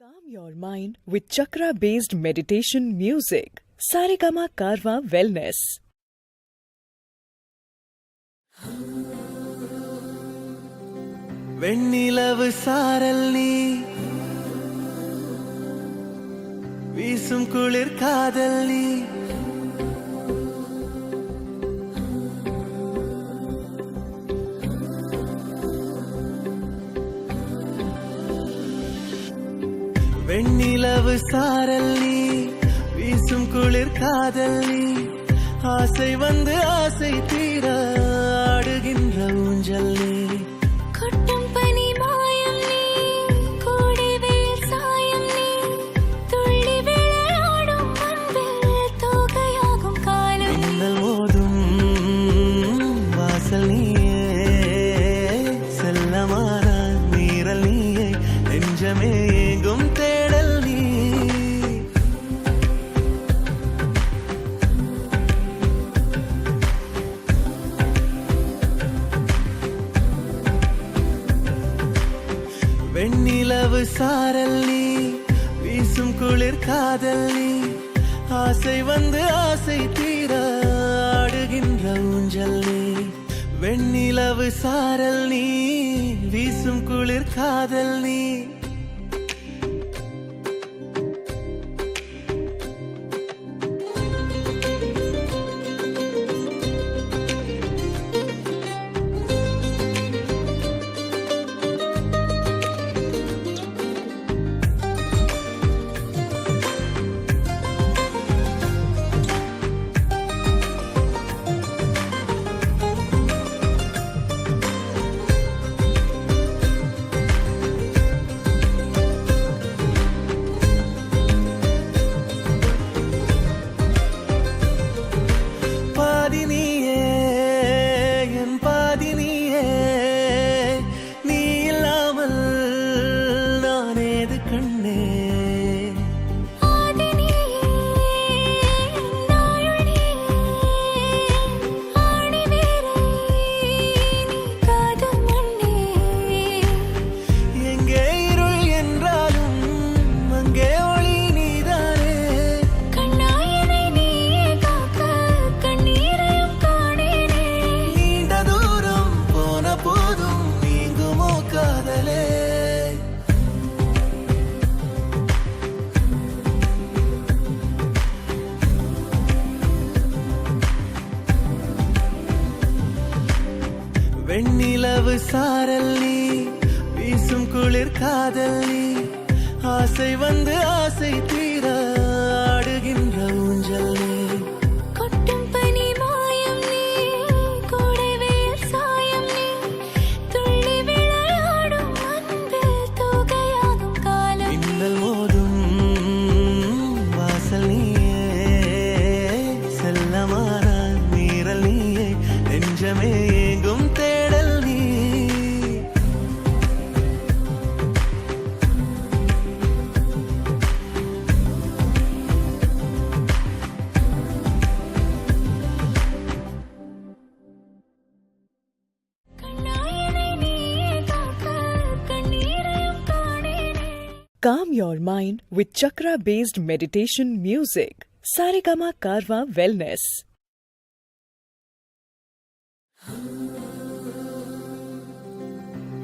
Calm your mind with chakra-based meditation music. Saregama Karwa Wellness. வெண்ணிலவு சாரல் நீ வீசும் குளிர் காதல் நீ வெண்ணிலவு சாரல் நீ வீசும் குளிர் காதல் நீ ஆசை வந்து ஆசை தீர ஆடுகின்ற ஊஞ்சல் நீ கொட்டும் பனி மாயம் நீ கோடை வெயில் சாயம் நீ துள்ளி விளையாடும் அன்பில் தோகையாகும் காலம் மின்னல் மோதும் வாசல் நீயே செல்லமான நீரல் நீயே நெஞ்சமே எங்கும் தேடல் நீ வெண்ணிலவு சாரல் நீ வீசும் குளிர் காதல் நீ ஆசை வந்து ஆசை தீர ஆடுகின்ற ஊஞ்சல் நீ வெண்ணிலவு சாரல் நீ வீசும் குளிர் காதல் நீ வெண்ணிலவு சாரல் நீ வீசும் குளிர் காதல் நீ ஆசை வந்து ஆசை தீர ஆடுகின்ற ஊஞ்சல் நீ கொட்டும் பனி மாயம் நீ கோடை வெயில் சாயம் நீ துள்ளி விளையாடும் அன்பில் தோகையாகும் காலம் மின்னல் மோதும் வாசல் நீயே செல்லமான நீரல் நீயே நெஞ்சமே எங்கும் தேடல் நீ கண்ணாயனை நீயே காக்க கண்ணீரையும் காணேனே Calm your mind with chakra-based meditation music. Saregama Karwa Wellness.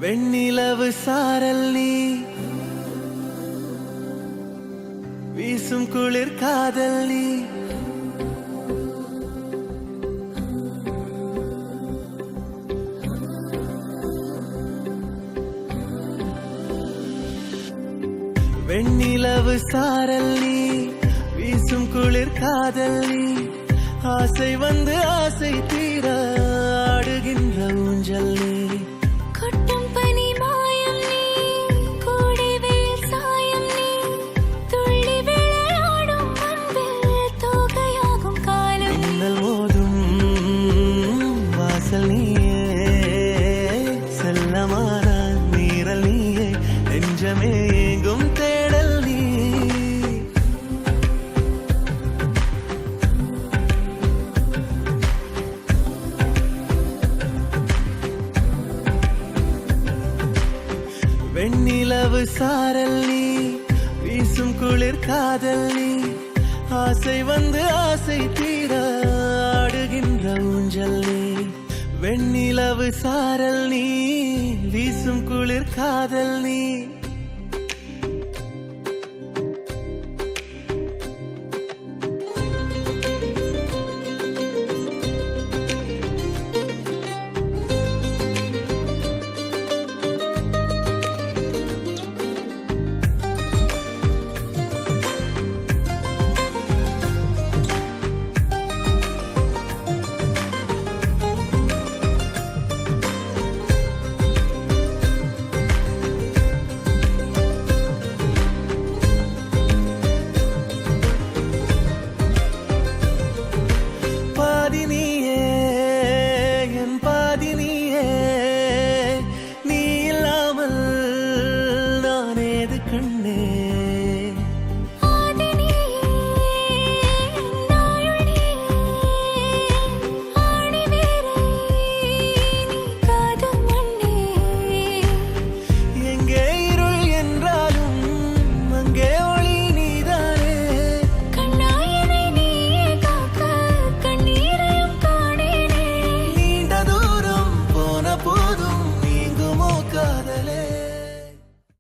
வெண்ணிலவு சாரல் நீ வீசும் குளிர் காதல் நீ வெண்ணிலவு சாரல் நீ வீசும் குளிர் காதல் நீ ஆசை வந்து ஆசை தீர ஆடுகின்ற ஊஞ்சல் நீ கொட்டும் பனி மாயம் நீ கோடை வெயில் சாயம் நீ துள்ளி விளையாடும் அன்பில் தோகையாகும் காலம் மின்னல் மோதும் வாசல் நீயே செல்லமான நீரல் நீயே நெஞ்சமே எங்கும் தேடல் நீ வெண்ணிலவு சாரல் நீ குளிர் காதல் நீ ஆசை வந்து ஆசை தீர ஆடுகின்ற ஊஞ்சல் நீ வெண்ணிலவு சாரல் நீ வீசும் குளிர் காதல் நீ